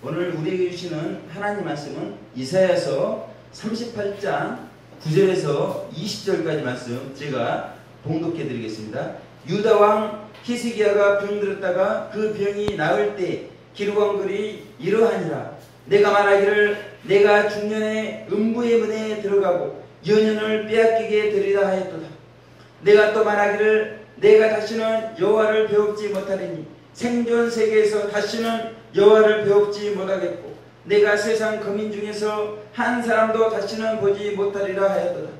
오늘 우리에게 주시는 하나님 말씀은 이사야서 38장 9절에서 20절까지 말씀 제가 봉독해 드리겠습니다. 유다 왕 히스기야가 병들었다가 그 병이 나을 때 기록한 글이 이러하니라. 내가 말하기를 내가 중년에 음부의 문에 들어가고 연연을 빼앗기게 되리라 하였도다. 내가 또 말하기를 내가 다시는 여호와를 배웁지 못하리니 생존 세계에서 다시는 여호와를 배웁지 못하겠고 내가 세상 거민 중에서 한 사람도 다시는 보지 못하리라 하였도다.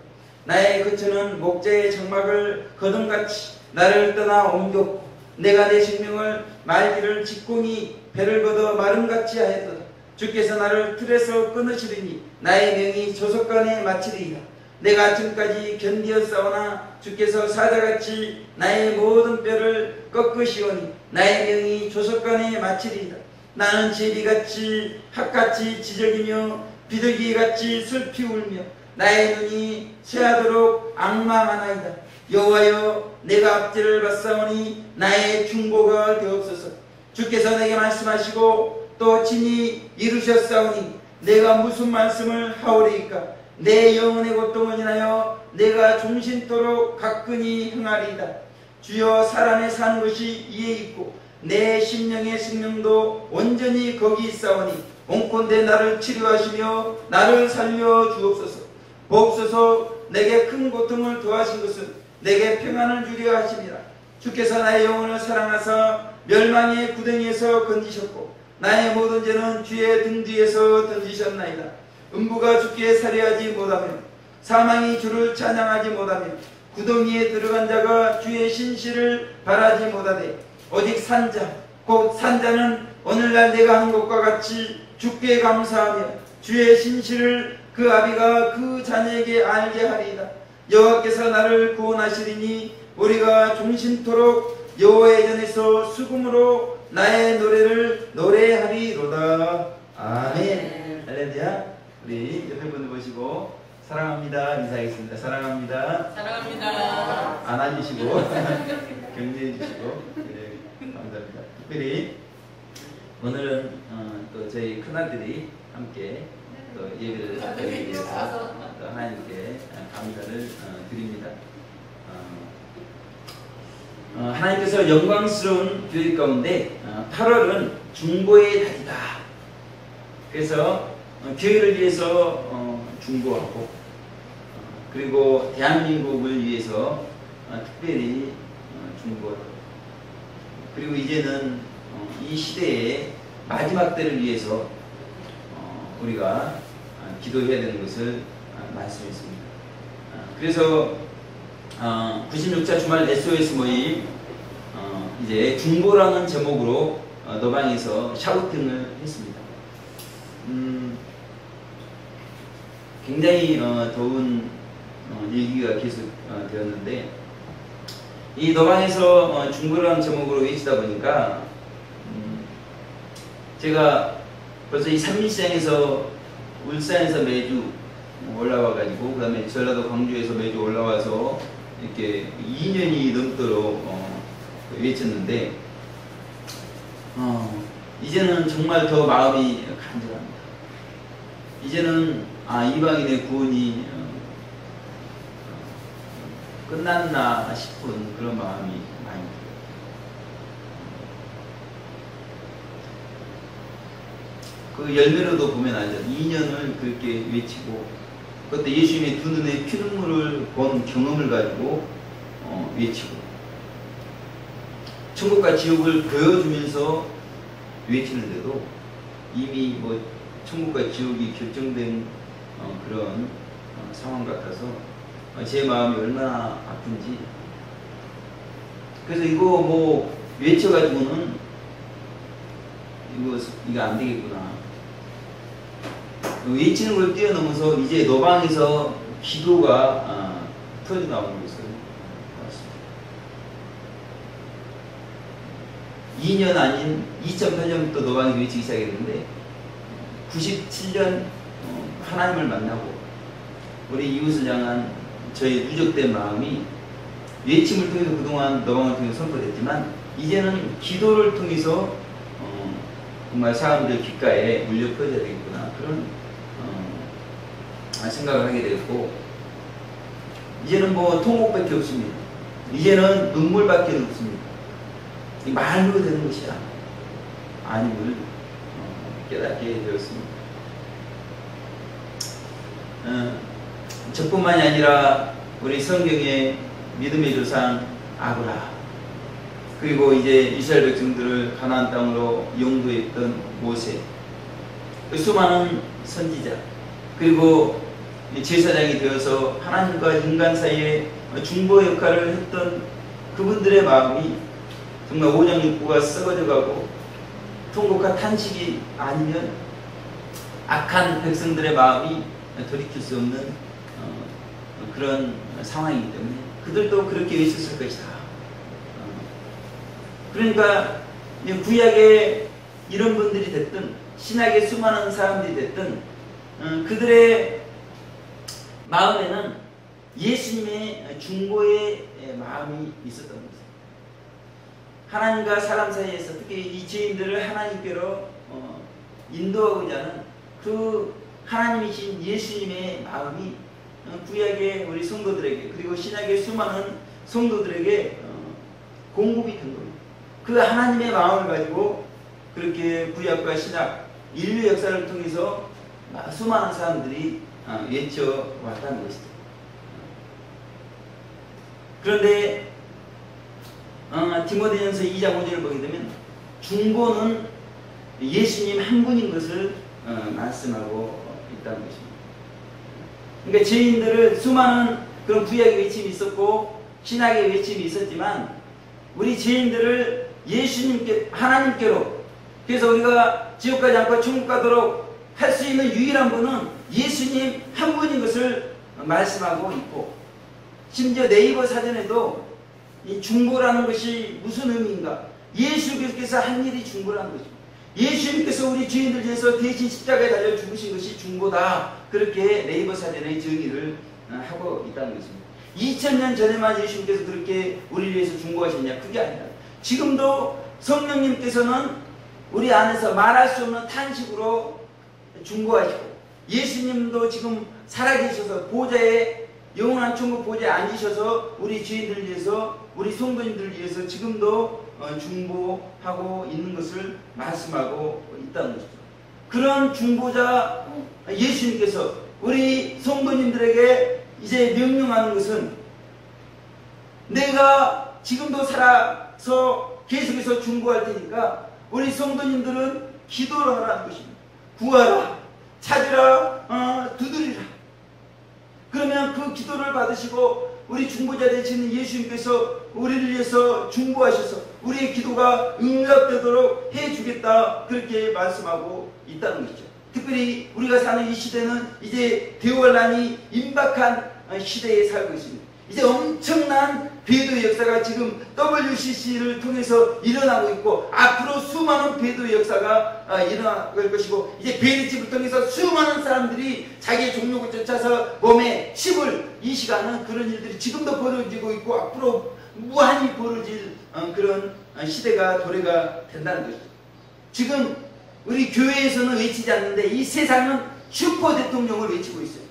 나의 거처는 목자의 장막을 거둠같이 나를 떠나 옮겼고 내가 내 생명을 말기를 직공이 배를 걷어 마름같이 하였도다. 주께서 나를 틀에서 끊으시리니 나의 명이 조속간에 마치리이다. 내가 지금까지 견디어 싸우나 주께서 사자같이 나의 모든 뼈를 꺾으시오니 나의 명이 조속간에 마치리이다. 나는 제비같이 학같이 지적이며 비둘기같이 슬피 울며 나의 눈이 쇠하도록 악망하나이다. 여호와여 내가 앞뒤를 봤사오니 나의 중보가 되옵소서. 주께서 내게 말씀하시고 또 친히 이루셨사오니 내가 무슨 말씀을 하오리이까. 내 영혼의 고통을 인하여 내가 종신토록 가끈히 행하리이다. 주여 사람의 사는 것이 이에 있고 내 심령의 생명도 온전히 거기 있사오니 온컨대 나를 치료하시며 나를 살려 주옵소서. 보옵소서. 내게 큰 고통을 더하신 것은 내게 평안을 주려 하심이라. 주께서 나의 영혼을 사랑하사 멸망의 구덩이에서 건지셨고 나의 모든 죄는 주의 등 뒤에서 던지셨나이다. 음부가 주께 살해하지 못하며 사망이 주를 찬양하지 못하며 구덩이에 들어간 자가 주의 신실을 바라지 못하되 오직 산자 곧 산자는 오늘날 내가 한 것과 같이 주께 감사하며 주의 신실을 그 아비가 그 자녀에게 알게 하리이다. 여호와께서 나를 구원하시리니 우리가 종신토록 여호와의 전에서 수금으로 나의 노래를 노래하리로다. 아멘. 할렐루야. 우리 옆에 분들 보시고 사랑합니다 인사하겠습니다. 사랑합니다. 사랑합니다. 안아주시고 격려해 주시고 네, 감사합니다. 특별히 오늘은 또 저희 큰아들이 함께 또 예배를 드리기 위해서 또 하나님께 감사를 드립니다. 하나님께서 영광스러운 교육 가운데 8월은 중보의 달이다. 그래서 교회를 위해서 중보하고 그리고 대한민국을 위해서 특별히 중보하고 그리고 이제는 이 시대의 마지막 때를 위해서 우리가 기도해야 되는 것을 말씀했습니다. 그래서 96차 주말 SOS 모임 이제 중보라는 제목으로 너방에서 샤우팅을 했습니다. 굉장히 더운 일기가 계속 되었는데 이 너방에서 중보라는 제목으로 외치다 보니까 제가 벌써 이 산미시장에서 울산에서 매주 올라와 가지고 그 다음에 전라도 광주에서 매주 올라와서 이렇게 2년이 넘도록 외쳤는데 이제는 정말 더 마음이 간절합니다. 이제는 이방인의 구원이 끝났나 싶은 그런 마음이 많이 들어요. 그 열매로도 보면 알죠. 2년을 그렇게 외치고 그때 예수님의 두 눈에 피눈물을 본 경험을 가지고 외치고 천국과 지옥을 보여주면서 외치는데도 이미 뭐 천국과 지옥이 결정된 그런 상황 같아서 제 마음이 얼마나 아픈지. 그래서 이거 뭐 외쳐가지고는 이거 안 되겠구나. 외치는 걸 뛰어넘어서 이제 너방에서 기도가 터져 나오는 것을 봤습니다. 2년 아닌 2008년부터 너방에서 외치기 시작했는데 97년 하나님을 만나고 우리 이웃을 향한 저의 누적된 마음이 외침을 통해서 그동안 너방을 통해서 선포됐지만 이제는 기도를 통해서 정말 사람들 귓가에 울려 퍼져야 되겠구나 그런 생각을 하게 되었고, 이제는 뭐 통곡밖에 없습니다. 이제는 눈물밖에 없습니다. 말로 되는 것이 아님을 깨닫게 되었습니다. 저뿐만이 아니라 우리 성경의 믿음의 조상 아브라함, 그리고 이제 이스라엘 백성들을 가나안 땅으로 용도했던 모세, 수많은 선지자, 그리고 제사장이 되어서 하나님과 인간 사이에 중보 역할을 했던 그분들의 마음이 정말 오장육부가 썩어져가고 통곡과 탄식이 아니면 악한 백성들의 마음이 돌이킬 수 없는 그런 상황이기 때문에 그들도 그렇게 있었을 것이다. 그러니까 구약의 이런 분들이 됐든 신약의 수많은 사람들이 됐든 그들의 마음에는 예수님의 중보의 마음이 있었던 것입니다. 하나님과 사람 사이에서 특히 이 죄인들을 하나님께로 인도하고자 하는 그 하나님이신 예수님의 마음이 구약의 우리 성도들에게 그리고 신약의 수많은 성도들에게 공급이 된 겁니다. 그 하나님의 마음을 가지고 그렇게 구약과 신약 인류 역사를 통해서 수많은 사람들이 외쳐왔다는 것이죠. 그런데 디모데전서 2장 5절을 보게 되면 중보는 예수님 한 분인 것을 말씀하고 있다는 것입니다. 그러니까 죄인들을 수많은 그런 구약의 외침이 있었고 신약의 외침이 있었지만 우리 죄인들을 예수님께 하나님께로, 그래서 우리가 지옥 가지 않고 천국 가도록 할 수 있는 유일한 분은 예수님 한 분인 것을 말씀하고 있고, 심지어 네이버 사전에도 이 중보라는 것이 무슨 의미인가, 예수께서 한 일이 중보라는 것입니다. 예수님께서 우리 죄인들 중에서 대신 십자가에 달려 죽으신 것이 중보다, 그렇게 네이버 사전에 정의를 하고 있다는 것입니다. 2000년 전에만 예수님께서 그렇게 우리를 위해서 중보하셨냐? 그게 아니라 지금도 성령님께서는 우리 안에서 말할 수 없는 탄식으로 중보하시고, 예수님도 지금 살아계셔서 보좌에, 영원한 천국 보좌에 앉으셔서 우리 죄인들 위해서, 우리 성도님들 위해서 지금도 중보하고 있는 것을 말씀하고 있다는 것이죠. 그런 중보자 예수님께서 우리 성도님들에게 이제 명령하는 것은, 내가 지금도 살아서 계속해서 중보할 테니까 우리 성도님들은 기도를 하라는 것입니다. 구하라, 찾으라, 두드리라. 그러면 그 기도를 받으시고 우리 중보자 되시는 예수님께서 우리를 위해서 중보하셔서 우리의 기도가 응답되도록 해주겠다, 그렇게 말씀하고 있다는 것이죠. 특별히 우리가 사는 이 시대는 이제 대환란이 임박한 시대에 살고 있습니다. 이제 엄청난 배도의 역사가 지금 WCC를 통해서 일어나고 있고, 앞으로 수많은 배도의 역사가 일어날 것이고, 이제 베리집을 통해서 수많은 사람들이 자기의 종족을 쫓아서 몸에 침을 이식하는 그런 일들이 지금도 벌어지고 있고, 앞으로 무한히 벌어질 그런 시대가 도래가 된다는 것이죠. 지금 우리 교회에서는 외치지 않는데 이 세상은 슈퍼 대통령을 외치고 있어요.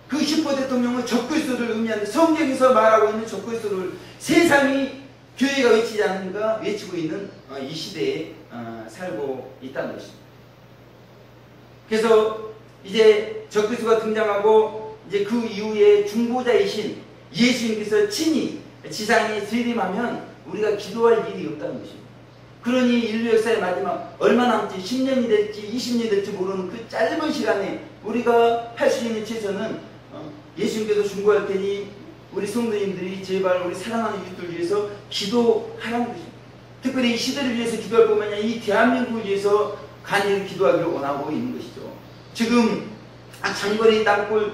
그 슈퍼 대통령은 적그리스도를 의미하는, 성경에서 말하고 있는 적그리스도를 세상이 교회가 외치지 않는가 외치고 있는 이 시대에 살고 있다는 것입니다. 그래서 이제 적그리스도가 등장하고 이제 그 이후에 중보자이신 예수님께서 친히 지상에 재림하면 우리가 기도할 일이 없다는 것입니다. 그러니 인류 역사의 마지막 얼마 남지 10년이 될지 20년이 될지 모르는 그 짧은 시간에 우리가 할 수 있는 최선은 예수님께서 중보할 테니 우리 성도님들이 제발 우리 사랑하는 이웃들 위해서 기도하라는 것입니다. 특별히 이 시대를 위해서 기도할 뿐만 아니라 이 대한민국을 위해서 간절히 기도하기를 원하고 있는 것이죠. 지금 장거리 땅굴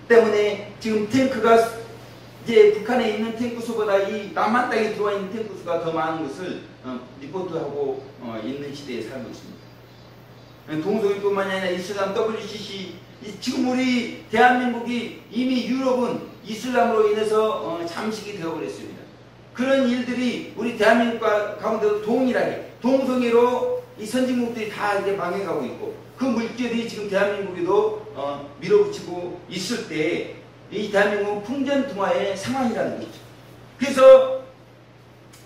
때문에 지금 탱크가 이제 북한에 있는 탱크 수보다 이 남한 땅에 들어와 있는 탱크 수가 더 많은 것을 리포트하고 있는 시대에 살고 있습니다. 동성애뿐만 아니라 이슬람 WCC, 지금 우리 대한민국이 이미 유럽은 이슬람으로 인해서 잠식이 되어버렸습니다. 그런 일들이 우리 대한민국 가운데도 동일하게 동성애로 이 선진국들이 다 이제 망해가고 있고 그 물결이 지금 대한민국에도 밀어붙이고 있을 때 이 대한민국은 풍전등화의 상황이라는 거죠. 그래서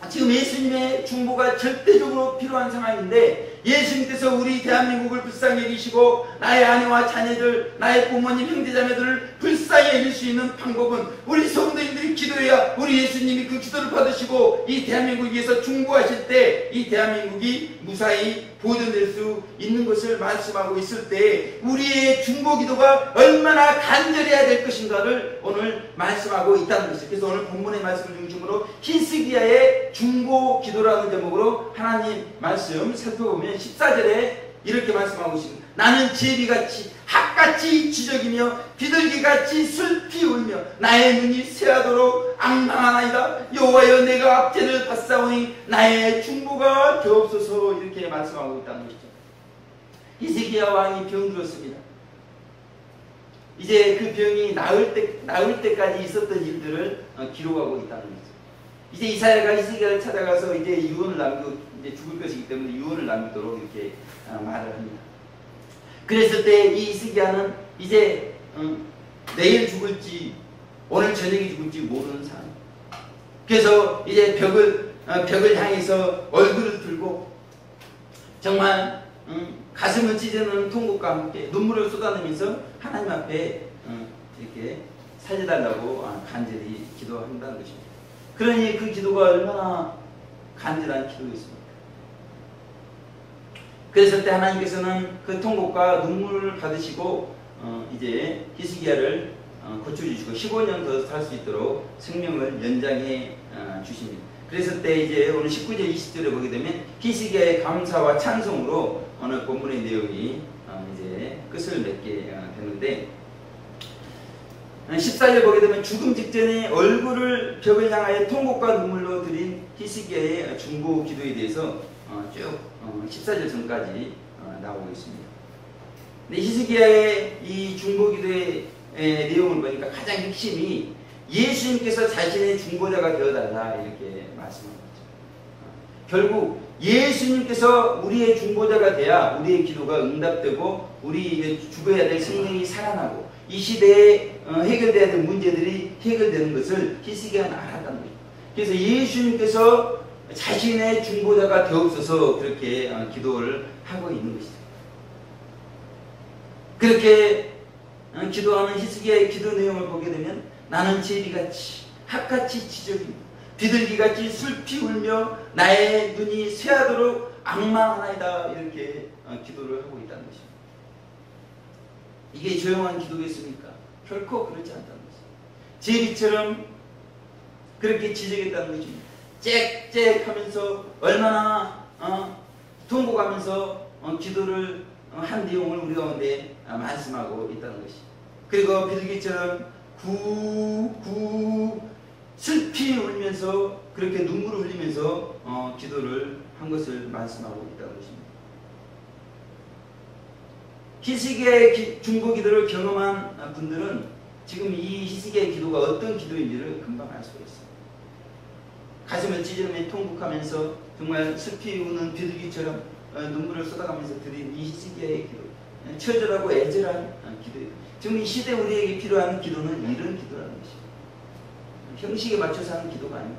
지금 예수님의 중보가 절대적으로 필요한 상황인데 예수님께서 우리 대한민국을 불쌍히 여기시고 나의 아내와 자녀들, 나의 부모님, 형제자매들을 불쌍히 여길 수 있는 방법은 우리 성도님들이 기도해야 우리 예수님이 그 기도를 받으시고 이 대한민국을 위해서 중보하실 때 이 대한민국이 무사히 보존될 수 있는 것을 말씀하고 있을 때 우리의 중보 기도가 얼마나 간절해야 될 것인가를 오늘 말씀하고 있다는 것이죠. 그래서 오늘 본문의 말씀을 중심으로 히스기야의 중보 기도라는 제목으로 하나님 말씀 살펴보면 14절에 이렇게 말씀하고 있습니다. 나는 제비같이 학같이 지적이며 비둘기같이 슬피 울며 나의 눈이 쇠하도록 앙망하나이다. 여호와여 내가 압제를 받사오니 나의 중보가 되옵소서. 이렇게 말씀하고 있다는 것이죠. 히스기야 왕이 병들었습니다. 이제 그 병이 나을 때까지 있었던 일들을 기록하고 있다는 거죠. 이제 이사야가 히스기야를 찾아가서 이제 유언을 남기고 이제 죽을 것이기 때문에 유언을 남기도록 이렇게 말을 합니다. 그랬을 때 이 히스기야는 이제 내일 죽을지 오늘 저녁에 죽을지 모르는 사람. 그래서 이제 벽을 향해서 얼굴을 들고 정말 가슴을 찢는 통곡과 함께 눈물을 쏟아내면서 하나님 앞에 이렇게 살려달라고 간절히 기도한다는 것입니다. 그러니 그 기도가 얼마나 간절한 기도였습니까? 그랬을 때 하나님께서는 그 통곡과 눈물을 받으시고 이제 히스기야를 고쳐주시고 15년 더 살 수 있도록 생명을 연장해 주십니다. 그랬을 때 이제 오늘 19절 20절에 보게 되면 히스기야의 감사와 찬송으로 오늘 본문의 내용이 이제 끝을 맺게 되는데 14절 보게 되면 죽음 직전에 얼굴을 벽을 향하여 통곡과 눈물로 드린 히스기야의 중보 기도에 대해서 쭉 14절 전까지 나오고 있습니다. 근데 히스기야의 이 중보 기도의 내용을 보니까 가장 핵심이 예수님께서 자신의 중보자가 되어달라 이렇게 말씀합니다. 결국 예수님께서 우리의 중보자가 돼야 우리의 기도가 응답되고 우리 죽어야 될 생명이 살아나고 이 시대에 해결돼야 될 문제들이 해결되는 것을 히스기야는 알았다는 거예요. 그래서 예수님께서 자신의 중보자가 되옵소서 그렇게 기도를 하고 있는 것이죠. 그렇게 기도하는 히스기야의 기도 내용을 보게 되면 나는 제비같이 학같이 지저귀며 비둘기같이 슬피 울며 나의 눈이 쇠하도록 앙망하나이다 이렇게 기도를 하고 있다는 것입니다. 이게 조용한 기도겠습니까? 결코 그렇지 않다는 것입니다. 제비처럼 그렇게 지저귀했다는 것입니다. 짹짹 하면서 얼마나 통곡하면서 기도를 한 내용을 우리 가운데 말씀하고 있다는 것이. 그리고 비둘기처럼 구 슬피 울면서 그렇게 눈물을 흘리면서 기도를 한 것을 말씀하고 있다는 것입니다. 히스기야의 중보 기도를 경험한 분들은 지금 이 히스기야의 기도가 어떤 기도인지를 금방 알 수가 있어요. 가슴을 찢으며 통곡하면서 정말 슬피 우는 비둘기처럼 눈물을 쏟아가면서 드린 이 히스기야의 기도, 처절하고 애절한 기도예요. 지금 이 시대 우리에게 필요한 기도는 이런 기도라는 것입니다. 형식에 맞춰서 하는 기도가 아니고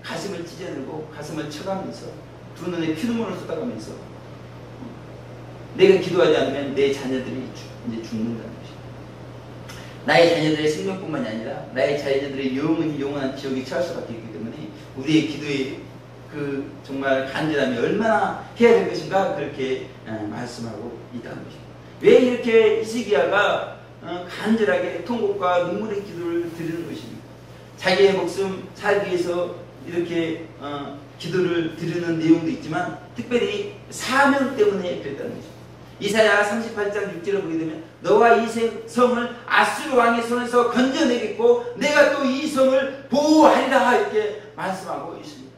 가슴을 찢어내고 가슴을 쳐가면서 두 눈에 피눈물을 쏟아가면서 내가 기도하지 않으면 내 자녀들이 이제 죽는다는 것입니다. 나의 자녀들의 생명뿐만이 아니라 나의 자녀들의 영원한 지옥에 처할 수밖에 있기 때문에 우리의 기도의 그 정말 간절함이 얼마나 해야 될 것인가 그렇게 말씀하고 있다는 것입니다. 왜 이렇게 히스기야가 간절하게 통곡과 눈물의 기도를 드리는 것입니까? 자기의 목숨 살기 위해서 이렇게 기도를 드리는 내용도 있지만 특별히 사명 때문에 그랬다는 것입니다. 이사야 38장 6절을 보게 되면 너와 이 성을 아수르 왕의 손에서 건져내겠고 내가 또 이 성을 보호하리라 이렇게 말씀하고 있습니다.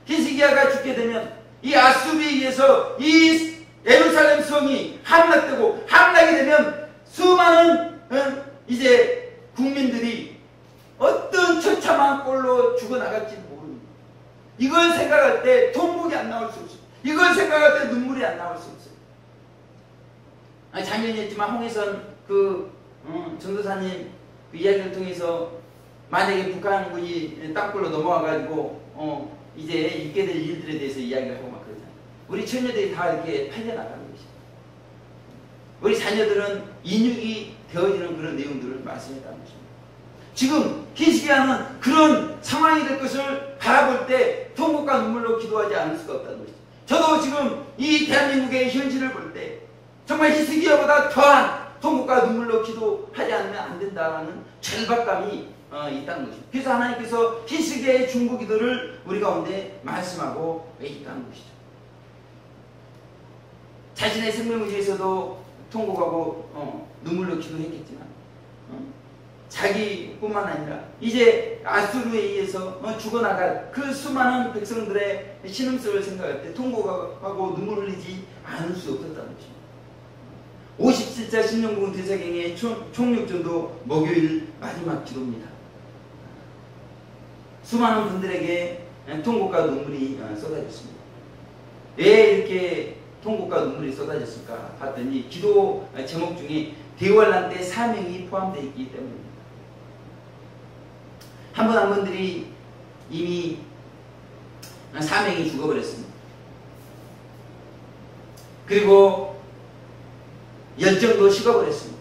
히스기야가 죽게 되면 이 아수르에 의해서 이 예루살렘 성이 함락되고 함락이 되면 수많은 이제 국민들이 어떤 처참한 꼴로 죽어나갈지 모릅니다. 이걸 생각할 때 통곡이 안 나올 수 없습니다. 이걸 생각할 때 눈물이 안 나올 수 없어요. 작년에 했지만 홍해선 전도사님 그 이야기를 통해서 만약에 북한군이 땅굴로 넘어와가지고 이제 있게 될 일들에 대해서 이야기를 하고 막 그러잖아요. 우리 처녀들이 다 이렇게 팔려나가는 것이죠. 우리 자녀들은 인육이 되어지는 그런 내용들을 말씀했다는 것입니다. 지금 히스기야는 그런 상황이 될 것을 바라볼 때 통곡과 눈물로 기도하지 않을 수가 없다는 것이죠. 저도 지금 이 대한민국의 현실을 볼 때 정말 히스기야보다 더한 통곡과 눈물로 기도하지 않으면 안 된다는 절박감이 있다는 것입니다. 그래서 하나님께서 히스기야의 중보 기도를 우리 가운데 말씀하고 있다는 것이죠. 자신의 생명을 위해서도 통곡하고 눈물로 기도했겠지만 자기뿐만 아니라 이제 아수르에 의해서 죽어나갈 그 수많은 백성들의 신음소리를 생각할 때 통곡하고 눈물 흘리지 않을 수 없었다는 것입니다. 57자 신령국 대사경의 총력전도 목요일 마지막 기도입니다. 수많은 분들에게 통곡과 눈물이 쏟아졌습니다. 왜 이렇게 통곡과 눈물이 쏟아졌을까 봤더니 기도 제목 중에 대환란 때 사명이 포함되어 있기 때문입니다. 한 분 한 분들이 이미 사명이 죽어버렸습니다. 그리고 열정도 식어버렸습니다.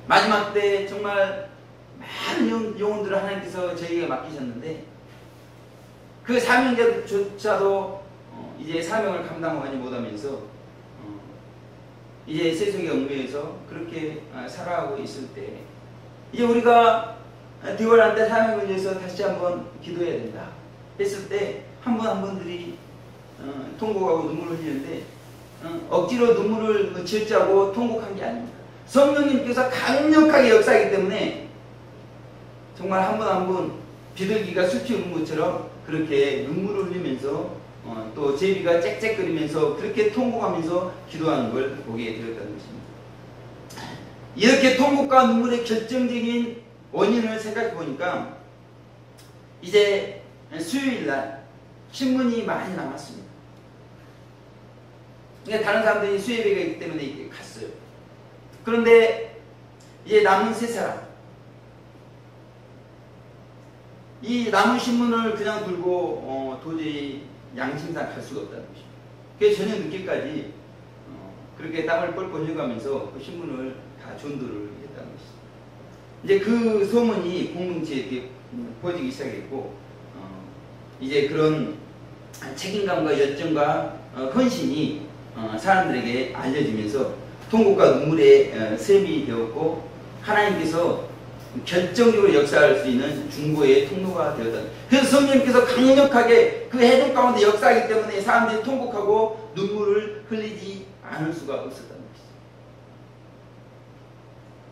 마지막 때 정말 많은 영혼들을 하나님께서 저희에게 맡기셨는데 그 사명자조차도 이제 사명을 감당하지 못하면서 이제 세속의 얽매여서 그렇게 살아가고 있을 때 이제 우리가 대환란 때 사명을 위해서 다시 한번 기도해야 된다 했을 때 한 분 한 분들이 통곡하고 눈물을 흘리는데 억지로 눈물을 지었자고 통곡한 게 아닙니다. 성령님께서 강력하게 역사하기 때문에 정말 한 분 한 분 비둘기가 술 튀우는 것처럼 그렇게 눈물을 흘리면서 또 제비가 짹짹거리면서 그렇게 통곡하면서 기도하는 걸 보게 되었다는 것입니다. 이렇게 통곡과 눈물의 결정적인 원인을 생각해 보니까 이제 수요일날 신문이 많이 남았습니다. 그러니까 다른 사람들이 수요예배가 있기 때문에 갔어요. 그런데 이제 남은 세 사람 이 남은 신문을 그냥 들고 도저히 양심상 갈 수가 없다는 것입니다. 그래서 저녁 늦게까지 그렇게 땀을 뻘뻘 흘려가면서 그 신문을 다 전도를 했다는 것입니다. 이제 그 소문이 공동체에 이렇게 퍼지기 시작했고 이제 그런 책임감과 열정과 헌신이 사람들에게 알려지면서 통곡과 눈물의 셈이 되었고 하나님께서 결정적으로 역사할 수 있는 중보의 통로가 되었다. 그래서 성령님께서 강력하게 그 해동 가운데 역사하기 때문에 사람들이 통곡하고 눈물을 흘리지 않을 수가 없었다는 것이죠.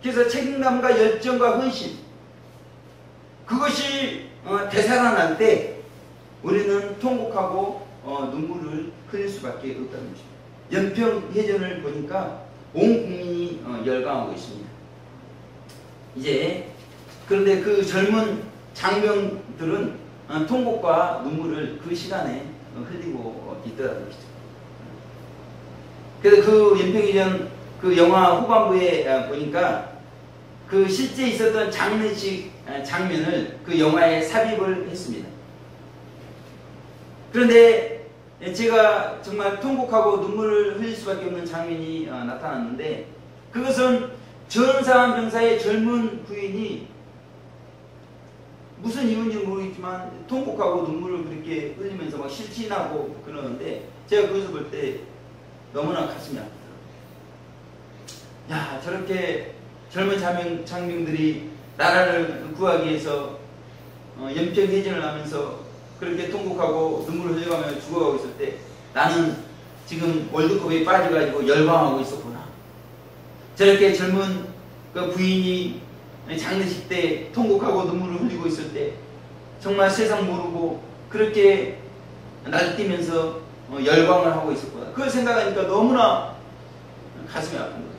그래서 책임감과 열정과 헌신 그것이 되살아날 때 우리는 통곡하고 눈물을 흘릴 수밖에 없다는 것입니다. 연평해전을 보니까 온 국민이 열광하고 있습니다. 이제 그런데 그 젊은 장병들은 통곡과 눈물을 그 시간에 흘리고 있더라는 것이죠. 그래서 그 연평해전 그 영화 후반부에 보니까 그 실제 있었던 장례식 장면을 그 영화에 삽입을 했습니다. 그런데 제가 정말 통곡하고 눈물을 흘릴 수밖에 없는 장면이 나타났는데 그것은 전사한 병사의 젊은 부인이 무슨 이유인지 모르겠지만 통곡하고 눈물을 그렇게 흘리면서 막 실진하고 그러는데 제가 그것을 볼 때 너무나 가슴이 아프더라고요. 야, 저렇게 젊은 장병들이 나라를 구하기 위해서 연평해전을 하면서 그렇게 통곡하고 눈물을 흘려가며 죽어가고 있을 때 나는 지금 월드컵에 빠져가지고 열광하고 있었구나. 저렇게 젊은 그 부인이 장례식 때 통곡하고 눈물을 흘리고 있을 때 정말 세상 모르고 그렇게 날뛰면서 열광을 하고 있었구나. 그걸 생각하니까 너무나 가슴이 아픈 거예요.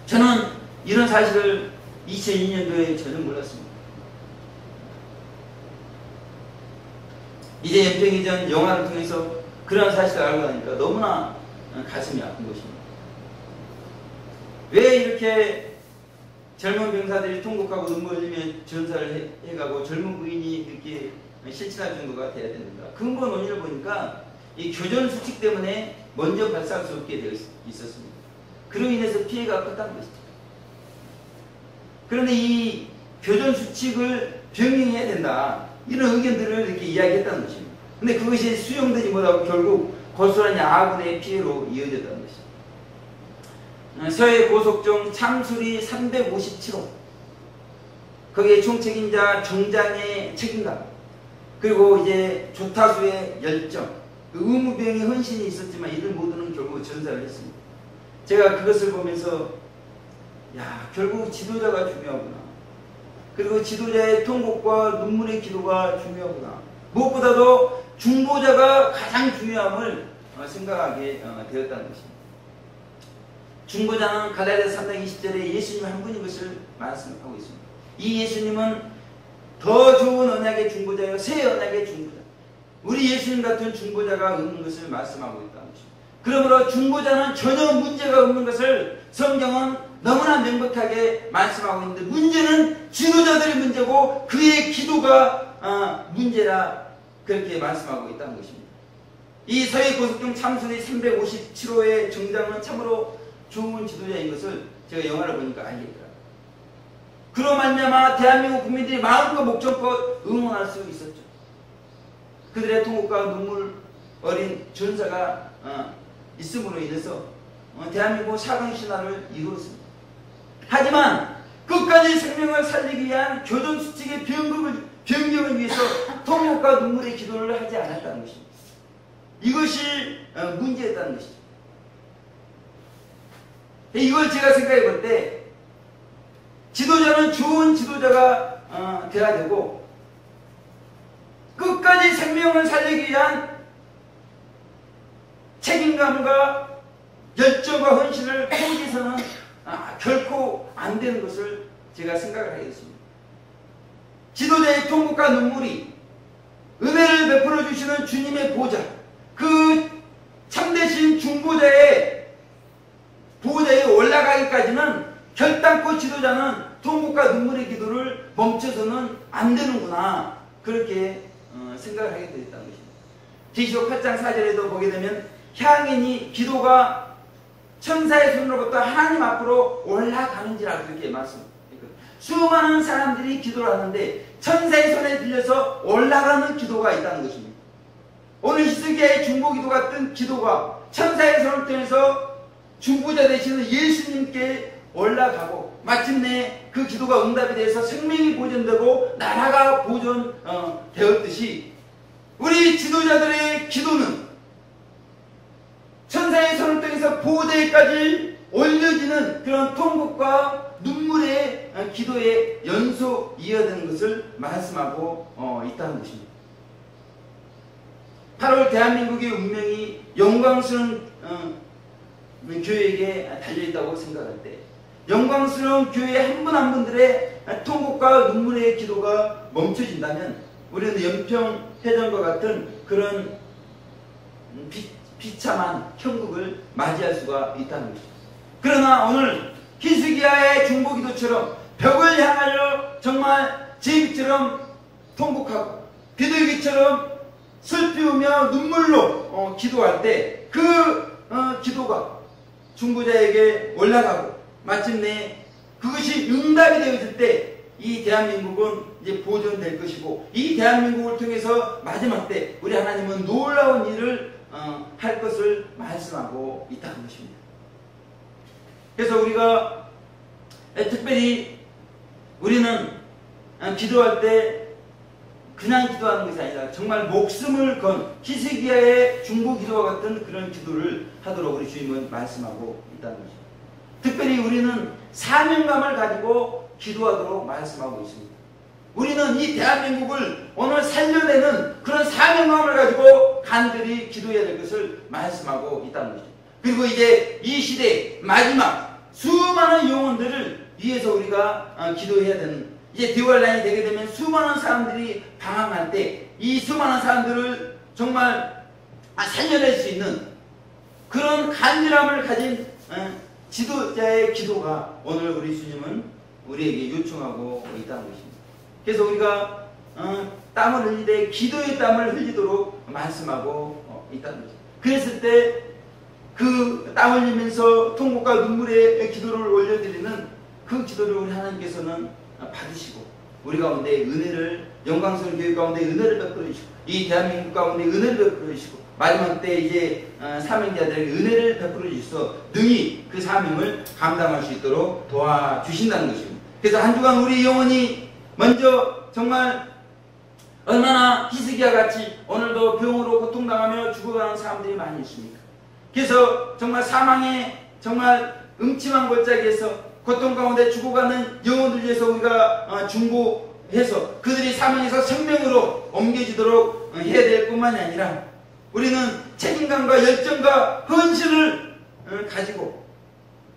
저는 이런 사실을 2002년도에 전혀 몰랐습니다. 이제 연평이전 영화를 통해서 그런 사실을 알고 나니까 너무나 가슴이 아픈 것입니다. 왜 이렇게 젊은 병사들이 통곡하고 눈물 흘리며 전사를 해가고 젊은 부인이 이렇게 실천할 정도가 돼야 되는가? 근본 원인을 보니까 이 교전 수칙 때문에 먼저 발사할 수 없게 되어 있었습니다. 그로 인해서 피해가 컸다는 것이죠. 그런데 이 교전 수칙을 변경해야 된다, 이런 의견들을 이렇게 이야기했다는 것입니다. 근데 그것이 수용되지 못하고 결국 고스란히 아군의 피해로 이어졌다는 것입니다. 서해 고속정 참수리 357호, 거기에 총책임자 정장의 책임감, 그리고 이제 조타수의 열정, 의무병의 헌신이 있었지만 이들 모두는 결국 전사를 했습니다. 제가 그것을 보면서 야, 결국 지도자가 중요하구나. 그리고 지도자의 통곡과 눈물의 기도가 중요하구나. 무엇보다도 중보자가 가장 중요함을 생각하게 되었다는 것입니다. 중보자는 갈라디아서 3장 20절에 예수님 한 분인 것을 말씀하고 있습니다. 이 예수님은 더 좋은 언약의 중보자요, 새 언약의 중보자, 우리 예수님 같은 중보자가 없는 것을 말씀하고 있다는 것입니다. 그러므로 중보자는 전혀 문제가 없는 것을 성경은 너무나 명백하게 말씀하고 있는데, 문제는 지도자들의 문제고 그의 기도가 문제라 그렇게 말씀하고 있다는 것입니다. 이 서해 고속정 참수리 357호의 정장은 참으로 좋은 지도자인 것을 제가 영화를 보니까 알겠더라고요. 그로 말미암아 대한민국 국민들이 마음과 목적껏 응원할 수 있었죠. 그들의 통곡과 눈물 어린 전사가 있음으로 인해서 대한민국 사강 신화를 이루었습니다. 하지만 끝까지 생명을 살리기 위한 교전 수칙의 변경을 위해서 통곡과 눈물의 기도를 하지 않았다는 것입니다. 이것이 문제였다는 것이죠. 이걸 제가 생각해 볼 때, 지도자는 좋은 지도자가 돼야 되고, 끝까지 생명을 살리기 위한 책임감과 열정과 헌신을 포기해서는 결코 안 되는 것을 제가 생각을 하겠습니다. 지도자의 통곡과 눈물이 은혜를 베풀어 주시는 주님의 보좌, 그 참되신 중보자의 보좌에 올라가기까지는 결단코 지도자는 통곡과 눈물의 기도를 멈춰서는 안 되는구나, 그렇게 생각을 하게 되었다는 것입니다. 계시록 8장 4절에도 보게 되면 향인이 기도가 천사의 손으로부터 하나님 앞으로 올라가는지라 그렇게 말씀했거든요. 수많은 사람들이 기도를 하는데 천사의 손에 들려서 올라가는 기도가 있다는 것입니다. 오늘 히스기야의 중보기도 같은 기도가 천사의 손을 통해서 중보자 되시는 예수님께 올라가고, 마침내 그 기도가 응답이 돼서 생명이 보존되고 나라가 보존되었듯이, 우리 지도자들의 기도는 천사의 손을 통해서 보호대까지 올려지는 그런 통곡과 눈물의 기도의 연속이어야 되는 것을 말씀하고 있다는 것입니다. 8월 대한민국의 운명이 영광스러운 교회에게 달려있다고 생각할 때, 영광스러운 교회 한 분 한 분들의 통곡과 눈물의 기도가 멈춰진다면 우리는 연평해전과 같은 그런 비참한 형국을 맞이할 수가 있다는 것이죠. 그러나 오늘 히스기야의 중보기도처럼 벽을 향하여 정말 제비처럼 통곡하고 비둘기처럼 슬피우며 눈물로 기도할 때 그 기도가 중보자에게 올라가고 마침내 그것이 응답이 되어질 때 이 대한민국은 이제 보존될 것이고, 이 대한민국을 통해서 마지막 때 우리 하나님은 놀라운 일을 할 것을 말씀하고 있다는 것입니다. 그래서 우리가 특별히 우리는 기도할 때 그냥 기도하는 것이 아니라 정말 목숨을 건 히스기야의 중보 기도와 같은 그런 기도를 하도록 우리 주님은 말씀하고 있다는 것입니다. 특별히 우리는 사명감을 가지고 기도하도록 말씀하고 있습니다. 우리는 이 대한민국을 오늘 살려내는 그런 사명감을 가지고 간절히 기도해야 될 것을 말씀하고 있다는 것이죠. 그리고 이제 이 시대 마지막 수많은 영혼들을 위해서 우리가 기도해야 되는, 이제 디월라인이 되게 되면 수많은 사람들이 방황할 때 이 수많은 사람들을 정말 살려낼 수 있는 그런 간절함을 가진 지도자의 기도가 오늘 우리 주님은 우리에게 요청하고 있다는 것입니다. 그래서 우리가 땀을 흘릴 때 기도의 땀을 흘리도록 말씀하고 있다는 거죠. 그랬을 때 그 땀 흘리면서 통곡과 눈물의 기도를 올려드리는 그 기도를 우리 하나님께서는 받으시고 우리 가운데 은혜를, 영광스러운 교회 가운데 은혜를 베풀어 주시고 이 대한민국 가운데 은혜를 베풀어 주시고 마지막 때 이제 사명자들에게 은혜를 베풀어 주셔서 능히 그 사명을 감당할 수 있도록 도와주신다는 것입니다. 그래서 한 주간 우리 영혼이 먼저 정말 얼마나 히스기야 같이 오늘도 병으로 고통당하며 죽어가는 사람들이 많이 있습니까? 그래서 정말 사망의 정말 음침한 골짜기에서 고통 가운데 죽어가는 영혼들 위해서 우리가 중보해서 그들이 사망에서 생명으로 옮겨지도록 해야 될 뿐만이 아니라 우리는 책임감과 열정과 헌신을 가지고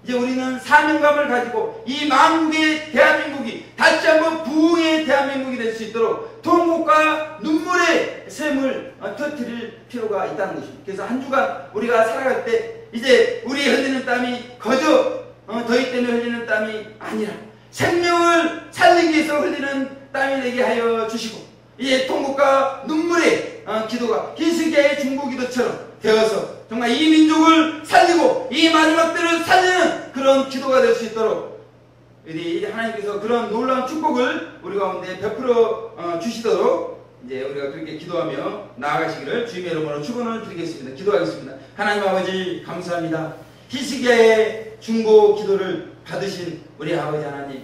이제 우리는 사명감을 가지고 이 만국의 대한민국이 다시 한번 부흥의 대한민국이 될 수 있도록 통곡과 눈물의 샘을 터뜨릴 필요가 있다는 것입니다. 그래서 한 주간 우리가 살아갈 때 이제 우리 흘리는 땀이 거저 더위 때문에 흘리는 땀이 아니라 생명을 살리기 위해서 흘리는 땀이 되게 하여 주시고 이제 통곡과 눈물의 기도가 히스기야의 중보기도처럼 되어서 정말 이 민족을 살리고 이 마지막 때를 살리는 그런 기도가 될 수 있도록 우리 하나님께서 그런 놀라운 축복을 우리 가운데 베풀어 주시도록 이제 우리가 그렇게 기도하며 나아가시기를 주님의 이름으로 축원을 드리겠습니다. 기도하겠습니다. 하나님 아버지 감사합니다. 히스기야의 중보 기도를 받으신 우리 아버지 하나님,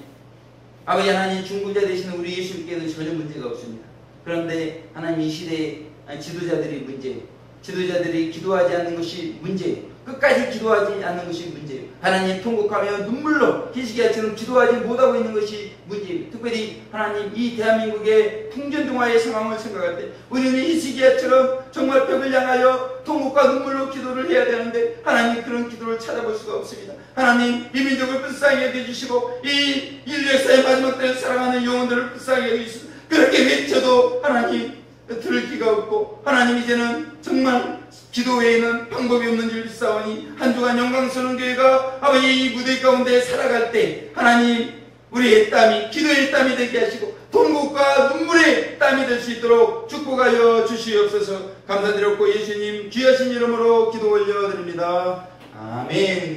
아버지 하나님 중보자 되시는 우리 예수님께는 전혀 문제가 없습니다. 그런데 하나님 이 시대의 지도자들이 문제예요. 지도자들이 기도하지 않는 것이 문제예요. 끝까지 기도하지 않는 것이 문제예요. 하나님 통곡하며 눈물로 히스기야처럼 기도하지 못하고 있는 것이 문제예요. 특별히 하나님 이 대한민국의 풍전등화의 상황을 생각할 때 우리는 히스기야처럼 정말 벽을 향하여 통곡과 눈물로 기도를 해야 되는데 하나님 그런 기도를 찾아볼 수가 없습니다. 하나님 이 민족을 불쌍히 여겨주시고 이 인류 역사의 마지막 때를 사랑하는 영혼들을 불쌍히 여겨주시고 그렇게 외쳐도 하나님 들을 기가 없고 하나님 이제는 정말 기도 외에는 방법이 없는 줄 믿사오니 한 주간 영광스러운 교회가 아버지 이 무대 가운데 살아갈 때 하나님 우리의 땀이 기도의 땀이 되게 하시고 통곡과 눈물의 땀이 될 수 있도록 축복하여 주시옵소서. 감사드렸고 예수님 귀하신 이름으로 기도 올려드립니다. 아멘.